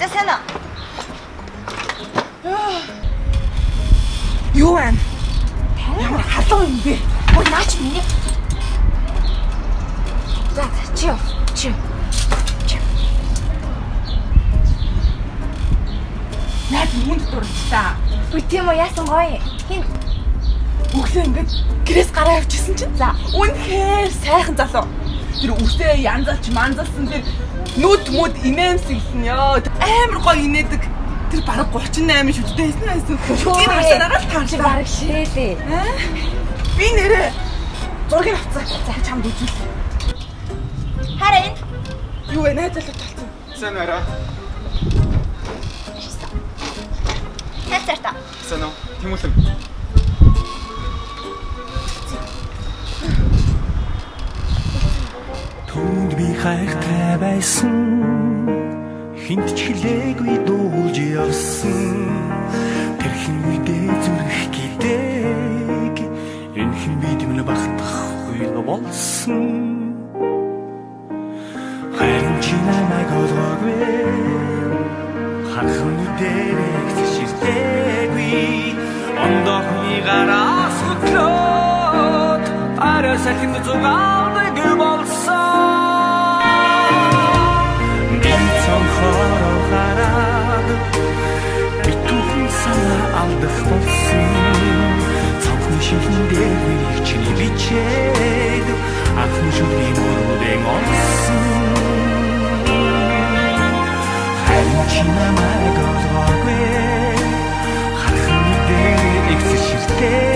За сайн уу? Юу байна? Ямар халуун юм бэ? Ой, наач миний. За, чи. Наад юунд дурдчихлаа. Үгүй тийм үү, яасан гоё. Хин. Өглөө ингээд гэрээс гараа явчихсан чинь. За, үнэхээр сайхан залуу. Тэр үсээ янзалч манзалсан тэр нүд мүд инээмсэглэн ёо. Амар гоё инээдэг. Тэр бараг 38 шүттэй байсан. Тэр харсараа л Чи таарлаа. бараг шээлээ. Би нэрээ зургийг авцгаа. За чамд үзүүл. Хараа энэ. Юу вэ? Найз залуу талцсан. Сайн арай. Хайцартаа. Сайн уу? Тэмүүлэн. Түүнд би хайртай байсан хинт ч хэлээгүй дуулж явсан тэр хэн үедээ зүрх гидэг энэ хэн бид минь багтахгүй болсон харин чи намайг олоогүй хархан үдэрэг зэширтэйгүй ондохны гараас хөтлөөд арасахын зугаадаг болсон хараад битүүхэн санаа алдах болсон цавхны шихэн дээр миний чиний бичээд ахны шүдний мөрөдэн олсон харин чи намайг олоогүй хархан дээр их зэширтэй